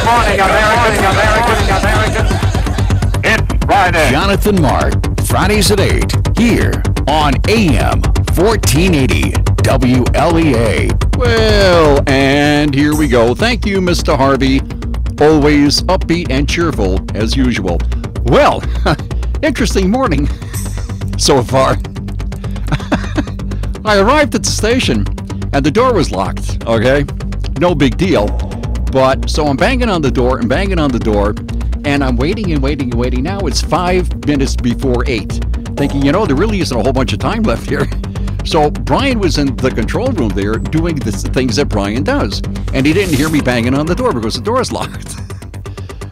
morning, American. It's Friday. Jonathan Mark, Fridays at 8, here on AM 1480 WLEA. Well, and here we go. Thank you, Mr. Harvey. Always upbeat and cheerful, as usual. Well, interesting morning so far. I arrived at the station, and the door was locked, okay? No big deal. But, so I'm banging on the door, and I'm waiting and waiting and waiting. Now it's 5 minutes before 8. Thinking, there really isn't a whole bunch of time left here. So Brian was in the control room there doing the things that Brian does. And he didn't hear me banging on the door because the door is locked.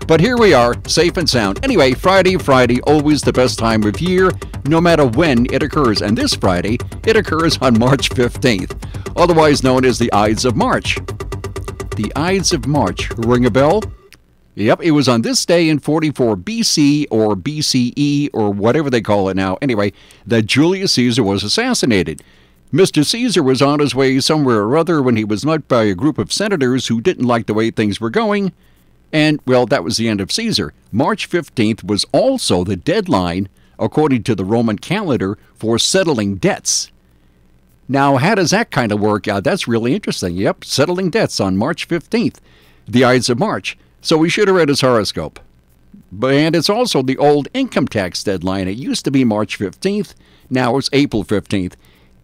But here we are, safe and sound. Anyway, Friday, always the best time of year, no matter when it occurs. And this Friday, it occurs on March 15th, otherwise known as the Ides of March. The Ides of March, ring a bell? Yep, it was on this day in 44 BC or BCE or whatever they call it now. Anyway, that Julius Caesar was assassinated. Mr. Caesar was on his way somewhere or other when he was met by a group of senators who didn't like the way things were going. And, well, that was the end of Caesar. March 15th was also the deadline, according to the Roman calendar, for settling debts. Now, how does that kind of work out? That's really interesting. Yep, settling debts on March 15th, the Ides of March. So we should have read his horoscope. And it's also the old income tax deadline. It used to be March 15th. Now it's April 15th.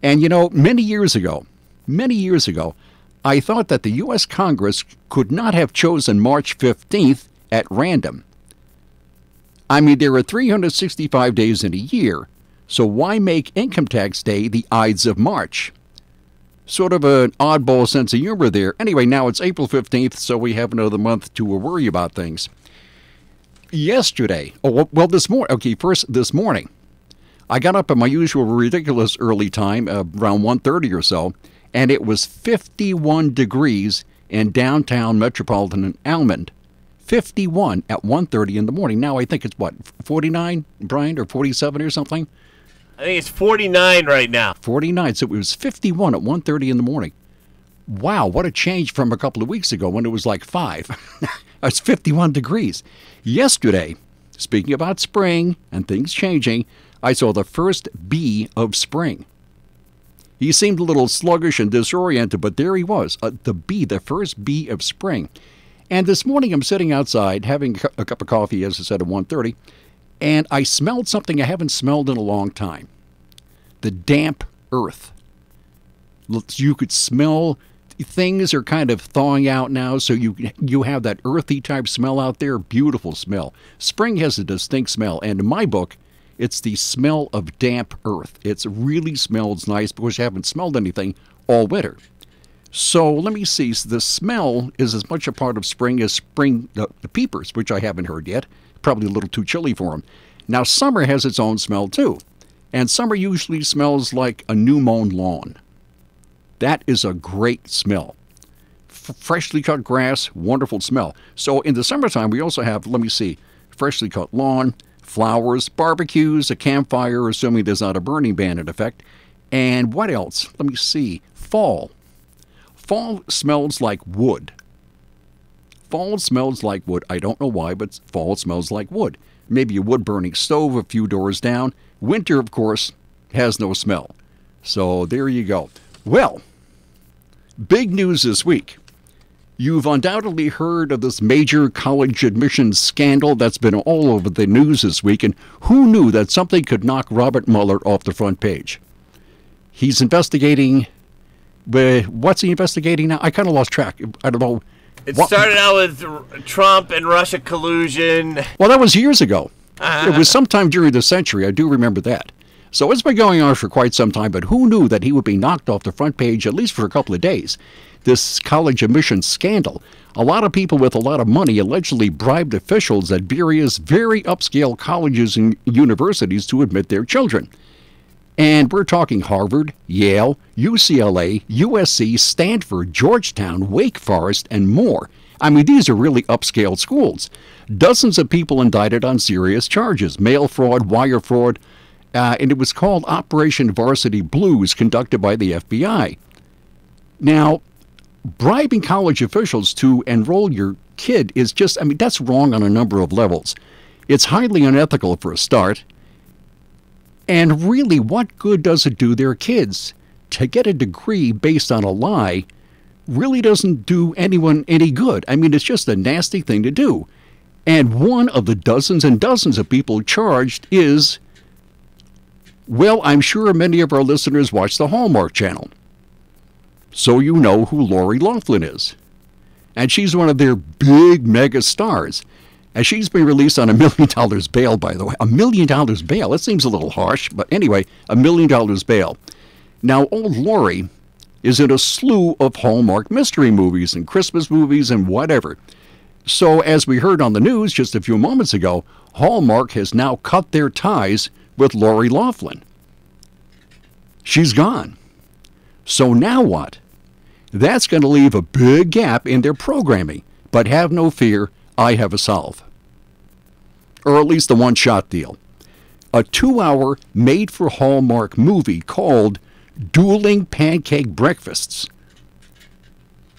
And, many years ago, I thought that the U.S. Congress could not have chosen March 15th at random. I mean, there are 365 days in a year. So why make Income Tax Day the Ides of March? Sort of an oddball sense of humor there. Anyway, now it's April 15th, so we have another month to worry about things. Yesterday, this morning, I got up at my usual ridiculous early time, around 1:30 or so, and it was 51 degrees in downtown metropolitan Almond. 51 at 1:30 in the morning. Now I think it's 49, Brian, or 47 or something? I think it's 49 right now. 49, so it was 51 at 1:30 in the morning. Wow, what a change from a couple of weeks ago when it was like 5. It's 51 degrees. Yesterday, speaking about spring and things changing, I saw the first bee of spring. He seemed a little sluggish and disoriented, but there he was, the first bee of spring. And this morning I'm sitting outside having a cup of coffee, as I said, at 1:30, and I smelled something I haven't smelled in a long time. The damp earth. You could smell things are kind of thawing out now, so you have that earthy type smell out there. Beautiful smell. Spring has a distinct smell, and in my book, it's the smell of damp earth. It really smells nice because you haven't smelled anything all winter. So let me see. The smell is as much a part of spring as the peepers, which I haven't heard yet. Probably a little too chilly for them. Now, summer has its own smell, too. And summer usually smells like a new mown lawn. That is a great smell. Freshly cut grass, wonderful smell. So in the summertime, we also have, freshly cut lawn, flowers, barbecues, a campfire, assuming there's not a burning ban in effect. And what else? Fall. Fall smells like wood. Fall smells like wood. I don't know why, but fall smells like wood. Maybe a wood-burning stove a few doors down. Winter, of course, has no smell. So there you go. Well, big news this week. You've undoubtedly heard of this major college admissions scandal that's been all over the news this week, and who knew that something could knock Robert Mueller off the front page? He's investigating... what's he investigating now? I kind of lost track. I don't know. It started out with Trump and Russia collusion. Well, that was years ago. It was sometime during the century. I do remember that. So it's been going on for quite some time, but who knew that he would be knocked off the front page, at least for a couple of days? This college admissions scandal. A lot of people with a lot of money allegedly bribed officials at various very upscale colleges and universities to admit their children. And we're talking Harvard, Yale, UCLA, USC, Stanford, Georgetown, Wake Forest, and more. I mean, these are really upscale schools. Dozens of people indicted on serious charges, mail fraud, wire fraud, and it was called Operation Varsity Blues, conducted by the FBI. Now, bribing college officials to enroll your kid is just, I mean, that's wrong on a number of levels. It's highly unethical for a start. And really, what good does it do their kids? To get a degree based on a lie really doesn't do anyone any good. I mean, it's just a nasty thing to do. And one of the dozens and dozens of people charged is, well, I'm sure many of our listeners watch the Hallmark Channel. So you know who Lori Loughlin is. And she's one of their big mega stars. And she's been released on $1 million bail, by the way. $1 million bail. That seems a little harsh. But anyway, $1 million bail. Now, old Lori is in a slew of Hallmark mystery movies and Christmas movies and whatever. So, as we heard on the news just a few moments ago, Hallmark has now cut their ties with Lori Loughlin. She's gone. So now what? That's going to leave a big gap in their programming. But have no fear, I have a solve. Or at least a one-shot deal. A 2-hour made-for-Hallmark movie called Dueling Pancake Breakfasts.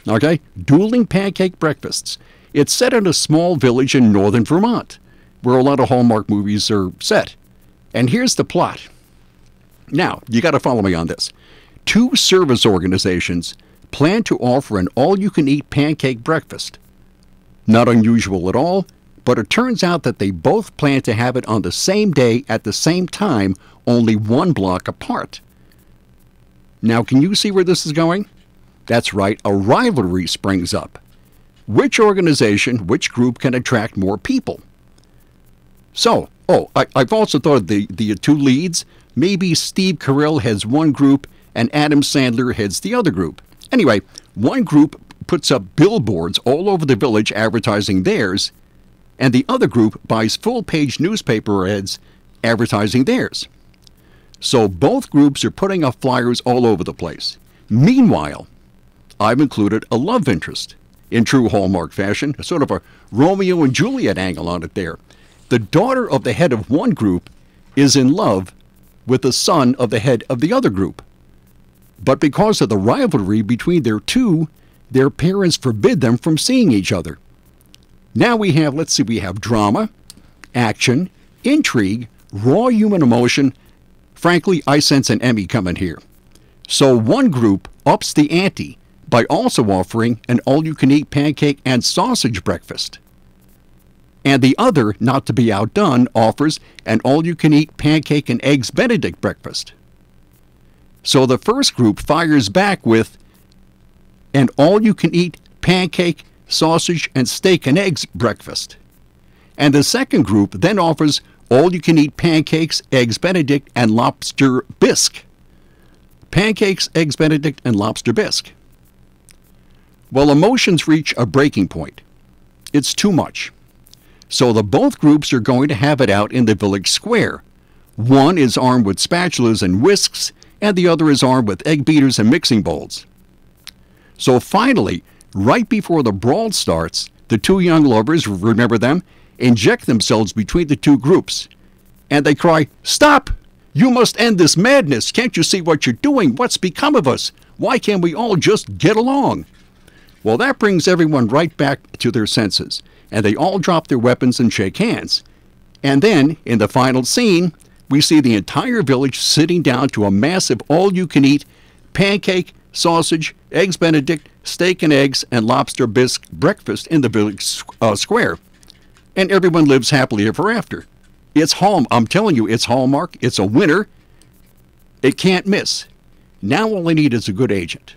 Okay? Dueling Pancake Breakfasts. It's set in a small village in northern Vermont, where a lot of Hallmark movies are set. And here's the plot. Now, you got to follow me on this. 2 service organizations plan to offer an all-you-can-eat pancake breakfast. Not unusual at all, but it turns out that they both plan to have it on the same day at the same time, only 1 block apart. Now, can you see where this is going? That's right, a rivalry springs up. Which organization, which group can attract more people? So, I've also thought of the 2 leads. Maybe Steve Carell heads one group and Adam Sandler heads the other group. Anyway, one group puts up billboards all over the village advertising theirs, and the other group buys full-page newspaper ads advertising theirs. So both groups are putting up flyers all over the place. Meanwhile, I've included a love interest in true Hallmark fashion, sort of a Romeo and Juliet angle on it there. The daughter of the head of one group is in love with the son of the head of the other group. But because of the rivalry between their parents forbid them from seeing each other. Now we have drama, action, intrigue, raw human emotion. Frankly, I sense an Emmy coming here. So one group ups the ante by also offering an all-you-can-eat pancake and sausage breakfast. And the other, not to be outdone, offers an all-you-can-eat pancake and eggs Benedict breakfast. So the first group fires back with an all-you-can-eat pancake, sausage, and steak and eggs breakfast. And the second group then offers all-you-can-eat pancakes, eggs Benedict, and lobster bisque. Pancakes, eggs Benedict, and lobster bisque. Well, emotions reach a breaking point. It's too much. So both groups are going to have it out in the village square. One is armed with spatulas and whisks, and the other is armed with egg beaters and mixing bowls. So finally, right before the brawl starts, the 2 young lovers, remember them, inject themselves between the 2 groups. And they cry, "Stop! You must end this madness! Can't you see what you're doing? What's become of us? Why can't we all just get along?" Well, that brings everyone right back to their senses, and they all drop their weapons and shake hands. And then, in the final scene, we see the entire village sitting down to a massive all-you-can-eat pancake, sausage, eggs Benedict, steak and eggs, and lobster bisque breakfast in the village square. And everyone lives happily ever after. I'm telling you, it's Hallmark. It's a winner. It can't miss. Now all I need is a good agent.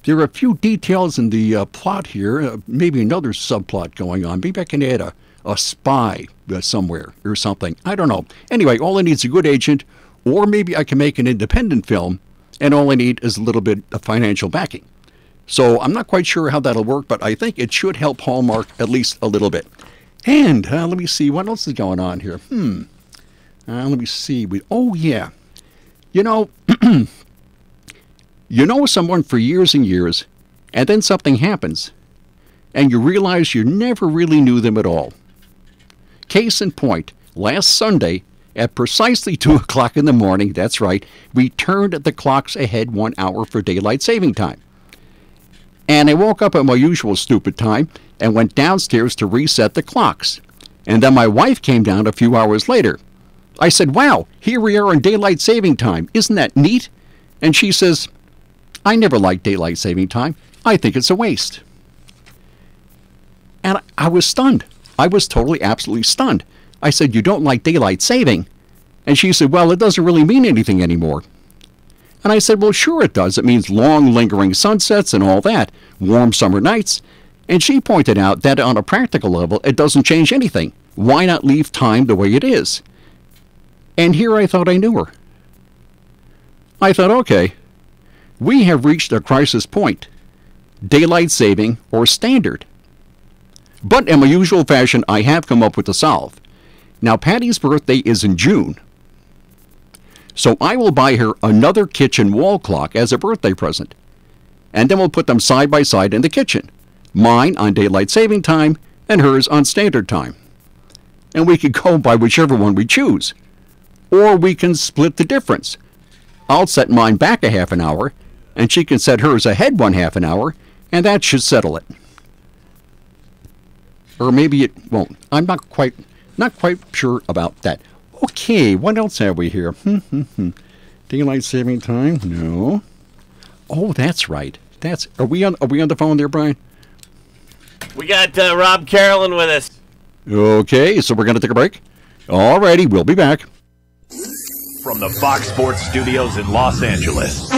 There are a few details in the plot here, maybe another subplot going on. Maybe I can add a spy somewhere or something. I don't know. Anyway, all I need is a good agent, or maybe I can make an independent film, and all I need is a little bit of financial backing. So I'm not quite sure how that'll work, but I think it should help Hallmark at least a little bit. And let me see, what else is going on here? Let me see. Oh, yeah. You know, you know someone for years and years, and then something happens, and you realize you never really knew them at all. Case in point, last Sunday, At precisely 2 o'clock in the morning, that's right, we turned the clocks ahead 1 hour for daylight saving time. And I woke up at my usual stupid time and went downstairs to reset the clocks. And then my wife came down a few hours later. I said, wow, here we are in daylight saving time. Isn't that neat? And she says, I never liked daylight saving time. I think it's a waste. And I was stunned. I was totally, absolutely stunned. I said, you don't like daylight saving? And she said, well, it doesn't really mean anything anymore. And I said, well, sure it does. It means long, lingering sunsets and all that, warm summer nights. And she pointed out that on a practical level, it doesn't change anything. Why not leave time the way it is? And here I thought I knew her. I thought, okay, we have reached a crisis point. Daylight saving or standard. But in my usual fashion, I have come up with a solve. Now, Patty's birthday is in June. So I will buy her another kitchen wall clock as a birthday present. And then we'll put them side by side in the kitchen. Mine on daylight saving time and hers on standard time. And we could go by whichever one we choose. Or we can split the difference. I'll set mine back a half an hour, and she can set hers ahead 1/2 an hour, and that should settle it. Or maybe it won't. I'm not quite sure about that. Okay, what else have we here? Daylight saving time? No. Oh, that's right. Are we on the phone there, Brian? We got Rob Carolyn with us. Okay, so we're going to take a break. All righty, we'll be back. From the Fox Sports Studios in Los Angeles,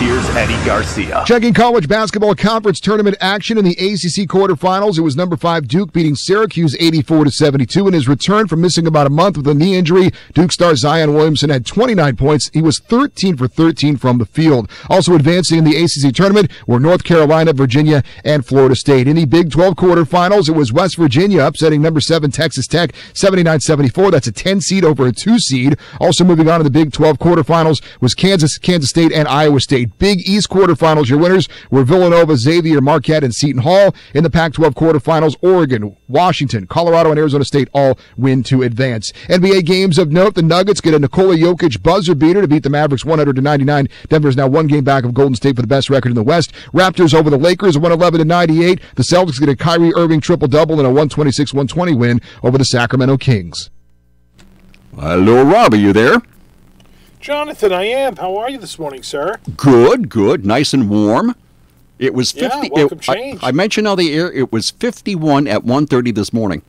here's Eddie Garcia. Checking college basketball conference tournament action in the ACC quarterfinals. It was number 5 Duke beating Syracuse 84-72. In his return from missing about a month with a knee injury, Duke star Zion Williamson had 29 points. He was 13 for 13 from the field. Also advancing in the ACC tournament were North Carolina, Virginia, and Florida State. In the Big 12 quarterfinals, it was West Virginia upsetting number 7 Texas Tech 79-74. That's a 10 seed over a 2 seed. Also moving on to the Big 12 quarterfinals was Kansas State, and Iowa State. Big East quarterfinals, your winners were Villanova, Xavier, Marquette, and Seton Hall. In the Pac-12 quarterfinals, Oregon, Washington, Colorado, and Arizona State all win to advance. NBA games of note, the Nuggets get a Nikola Jokic buzzer beater to beat the Mavericks 100-99. Denver is now 1 game back of Golden State for the best record in the West. Raptors over the Lakers 111-98. The Celtics get a Kyrie Irving triple-double in a 126-120 win over the Sacramento Kings. Hello, Rob, are you there? Jonathan, I am. How are you this morning, sir? Good. Nice and warm. It was 50. Yeah, welcome change. I mentioned on the air it was 51 at 1:30 this morning.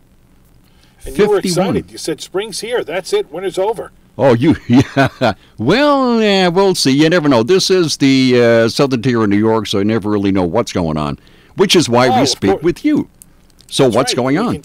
And you were excited. You said spring's here. That's it. Winter's over. Oh, yeah. Well, we'll see. You never know. This is the southern tier of New York, so you never really know what's going on, which is why we speak with you. So That's what's right. going on?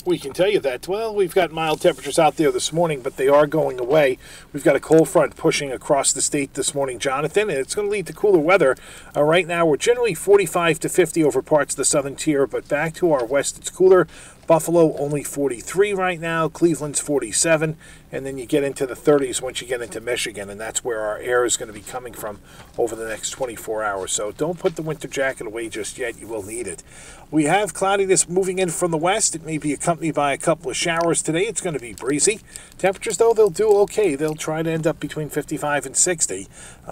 We can tell you that. Well, we've got mild temperatures out there this morning, but they are going away. We've got a cold front pushing across the state this morning, Jonathan, and it's going to lead to cooler weather. Right now, we're generally 45 to 50 over parts of the southern tier, but back to our west, it's cooler. Buffalo only 43 right now. Cleveland's 47. And then you get into the 30s once you get into Michigan, and that's where our air is going to be coming from over the next 24 hours. So don't put the winter jacket away just yet. You will need it. We have cloudiness moving in from the west. It may be accompanied by a couple of showers today. It's going to be breezy. Temperatures, though, they'll do okay. They'll try to end up between 55 and 60.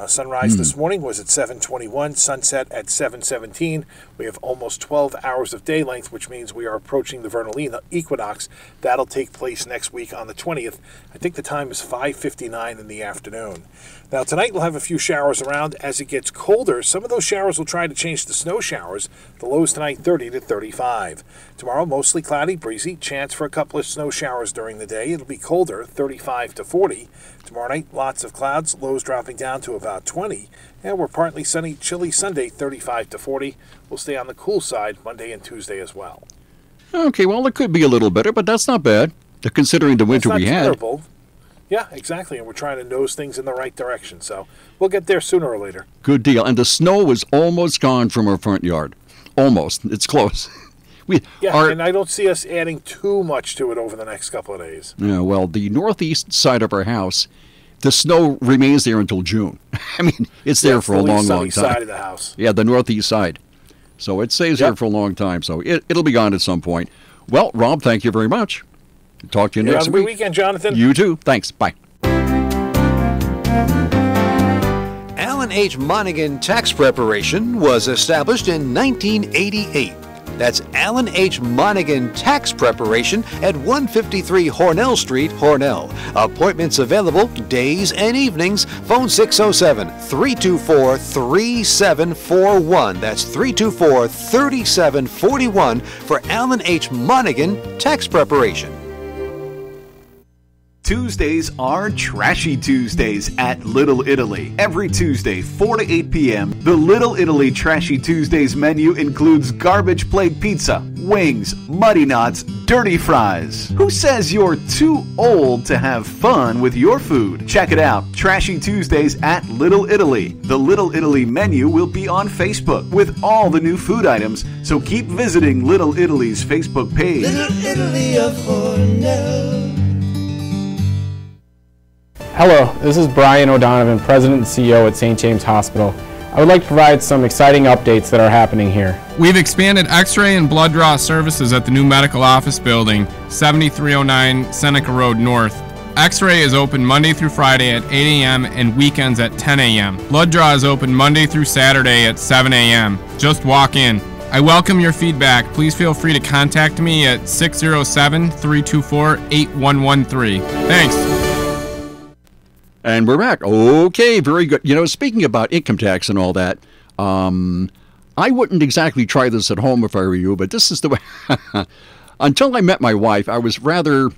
Sunrise this morning was at 7:21. Sunset at 7:17. We have almost 12 hours of day length, which means we are approaching the vernal equinox. That'll take place next week on the 20th. I think the time is 5:59 in the afternoon. Now, tonight we'll have a few showers around. As it gets colder, some of those showers will try to change to snow showers. The lows tonight, 30 to 35. Tomorrow, mostly cloudy, breezy. Chance for a couple of snow showers during the day. It'll be colder, 35 to 40. Tomorrow night, lots of clouds, lows dropping down to about 20. And we're partly sunny, chilly Sunday, 35 to 40. We'll stay on the cool side Monday and Tuesday as well. Okay, well, it could be a little better, but that's not bad, considering the winter we had. Terrible. Yeah, exactly, and we're trying to nose things in the right direction, so we'll get there sooner or later. Good deal. And the snow is almost gone from our front yard. Almost. It's close. And I don't see us adding too much to it over the next couple of days. Yeah, well, the northeast side of our house, the snow remains there until June. I mean, it's there for a long, long time. Side of the house. Yeah, the northeast side. So it stays there for a long time, so it'll be gone at some point. Well, Rob, thank you very much. Talk to you Have next a good week. weekend, Jonathan. You too. Thanks. Bye. Alan H. Monaghan Tax Preparation was established in 1988. That's Alan H. Monaghan Tax Preparation at 153 Hornell Street, Hornell. Appointments available days and evenings. Phone 607-324-3741. That's 324-3741 for Alan H. Monaghan Tax Preparation. Tuesdays are Trashy Tuesdays at Little Italy. Every Tuesday, 4 to 8 p.m., the Little Italy Trashy Tuesdays menu includes garbage plate pizza, wings, muddy knots, dirty fries. Who says you're too old to have fun with your food? Check it out, Trashy Tuesdays at Little Italy. The Little Italy menu will be on Facebook with all the new food items, so keep visiting Little Italy's Facebook page. Little Italy of Hornell. Hello, this is Brian O'Donovan, President and CEO at St. James Hospital. I would like to provide some exciting updates that are happening here. We've expanded X-ray and blood draw services at the new medical office building, 7309 Seneca Road North. X-ray is open Monday through Friday at 8 a.m. and weekends at 10 a.m. Blood draw is open Monday through Saturday at 7 a.m. Just walk in. I welcome your feedback. Please feel free to contact me at 607-324-8113. Thanks. And we're back. Okay, very good. You know, speaking about income tax and all that, I wouldn't exactly try this at home if I were you, but this is the way. Until I met my wife, I was rather,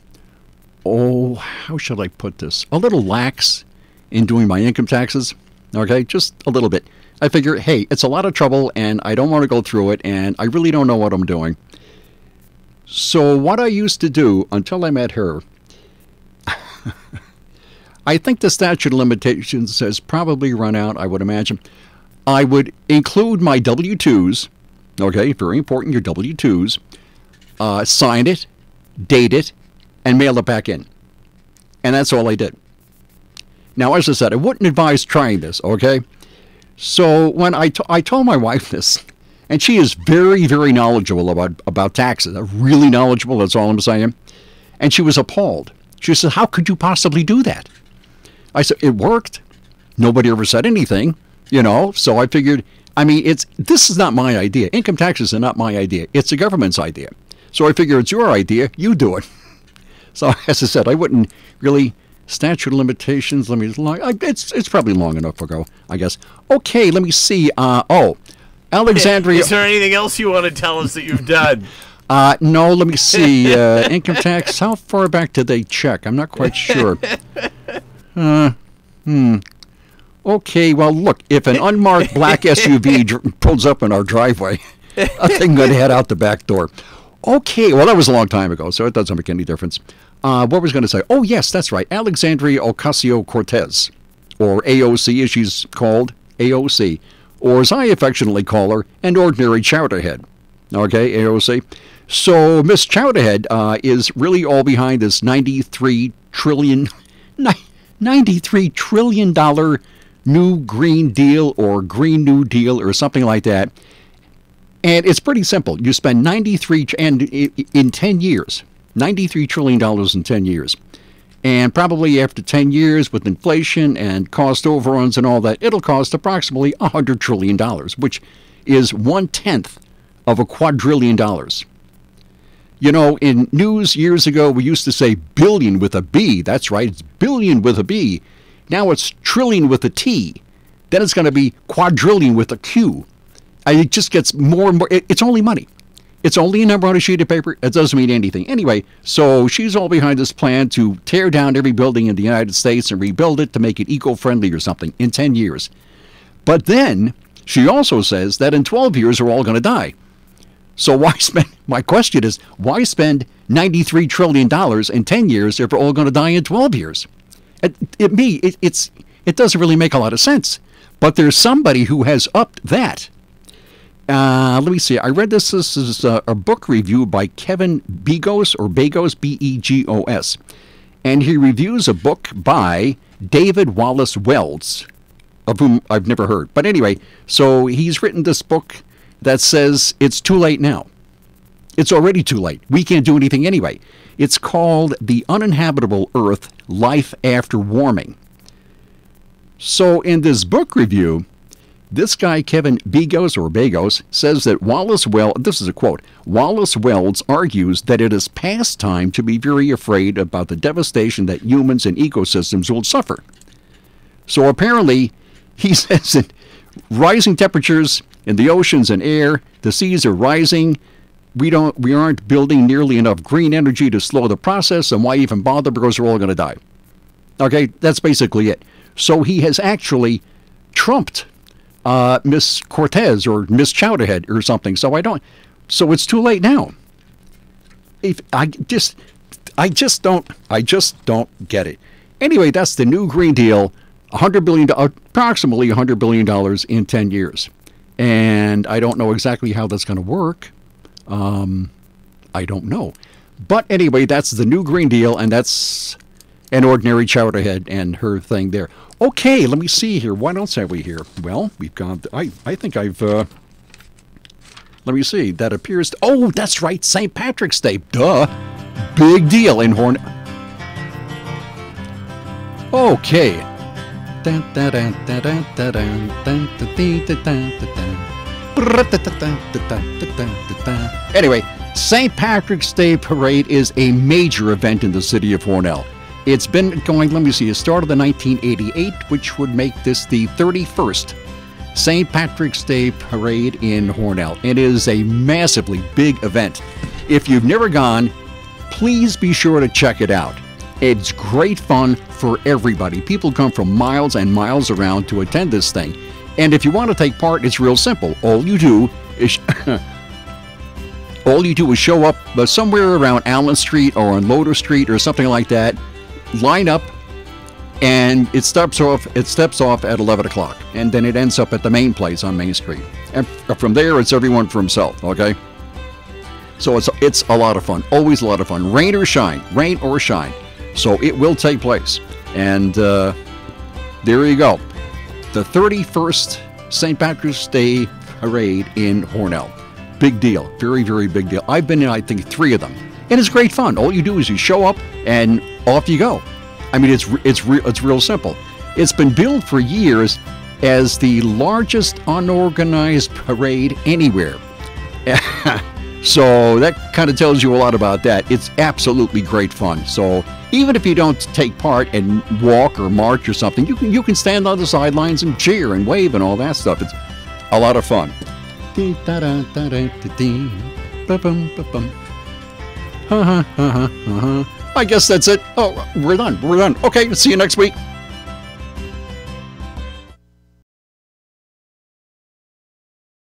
how should I put this? A little lax in doing my income taxes. Okay, just a little bit. I figure, hey, it's a lot of trouble, and I don't want to go through it, and I really don't know what I'm doing. So what I used to do until I met her, I think the statute of limitations has probably run out, I would imagine. I would include my W-2s, okay, very important, your W-2s, sign it, date it, and mail it back in. And that's all I did. Now, as I said, I wouldn't advise trying this, okay? So when I told my wife this, and she is very, very knowledgeable about taxes, really knowledgeable, that's all I'm saying, and she was appalled. She said, how could you possibly do that? I said, it worked. Nobody ever said anything, you know, so I figured, this is not my idea. Income taxes are not my idea. It's the government's idea. So I figure it's your idea. You do it. So as I said, I wouldn't really, statute of limitations, it's probably long enough ago, I guess. Okay, let me see. Alexandria. Is there anything else you want to tell us that you've done? No, let me see. Income tax, how far back did they check? I'm not quite sure. Okay, well, look, if an unmarked black SUV pulls up in our driveway, I think I'm going to head out the back door. Okay, well, that was a long time ago, so it doesn't make any difference. What was I going to say? Oh, yes, that's right. Alexandria Ocasio-Cortez, or AOC as she's called, AOC, or as I affectionately call her, an ordinary chowderhead. Okay, AOC. So Miss Chowderhead is really all behind this $93 trillion new Green Deal or Green New Deal or something like that. And it's pretty simple. You spend in 10 years, $93 trillion in 10 years. And probably after 10 years with inflation and cost overruns and all that, it'll cost approximately $100 trillion, which is 1/10 of a quadrillion dollars. You know, in news years ago, we used to say billion with a B. That's right, it's billion with a B. Now it's trillion with a T. Then it's going to be quadrillion with a Q. It just gets more and more. It's only money. It's only a number on a sheet of paper. It doesn't mean anything. Anyway, so she's all behind this plan to tear down every building in the United States and rebuild it to make it eco-friendly or something in 10 years. But then she also says that in 12 years we're all going to die. So my question is, why spend $93 trillion in 10 years if we're all going to die in 12 years? It doesn't really make a lot of sense. But there's somebody who has upped that. Let me see. I read this. This is a book review by Kevin Begos, or Begos, B-E-G-O-S. And he reviews a book by David Wallace Wells, of whom I've never heard. But anyway, so he's written this book that says it's too late now. It's already too late. We can't do anything anyway. It's called The Uninhabitable Earth, Life After Warming. So in this book review, this guy, Kevin Begos, says that this is a quote, Wallace Wells argues that it is past time to be very afraid about the devastation that humans and ecosystems will suffer. So apparently, he says that rising temperatures in the oceans and air, the seas are rising, we aren't building nearly enough green energy to slow the process, and why even bother, because we're all going to die. Okay, that's basically it. So he has actually trumped Miss Cortez or Miss Chowderhead or something. So it's too late now. I just don't get it. Anyway, that's the new Green Deal, approximately $100 billion in 10 years. And I don't know exactly how that's going to work. I don't know. But anyway, that's the new Green Deal, and that's an ordinary Chowderhead and her thing there. Okay, let me see here. What else have we here? Well, we've got, I think I've, let me see. That appears, oh, that's right, St. Patrick's Day. Duh. Big deal in Horn. Okay. Anyway, St. Patrick's Day Parade is a major event in the city of Hornell. It's been going, let me see, it started in 1988, which would make this the 31st St. Patrick's Day Parade in Hornell. It is a massively big event. If you've never gone, please be sure to check it out. It's great fun for everybody. People come from miles and miles around to attend this thing. And if you want to take part, it's real simple. All you do is show up somewhere around Allen Street or on Loader Street or something like that. Line up, and it steps off at 11 o'clock, and then it ends up at the main place on Main Street. And from there, it's everyone for himself, okay? So it's a lot of fun, always a lot of fun, rain or shine. So it will take place. And there you go. The 31st St. Patrick's Day Parade in Hornell. Big deal. Very, very big deal. I've been in, I think, 3 of them. And it's great fun. All you do is you show up and off you go. I mean, it's real simple. It's been billed for years as the largest unorganized parade anywhere. So that kind of tells you a lot about that. It's absolutely great fun. So even if you don't take part and walk or march or something, you can stand on the sidelines and cheer and wave and all that stuff. It's a lot of fun. I guess that's it. Oh, we're done. Okay, see you next week.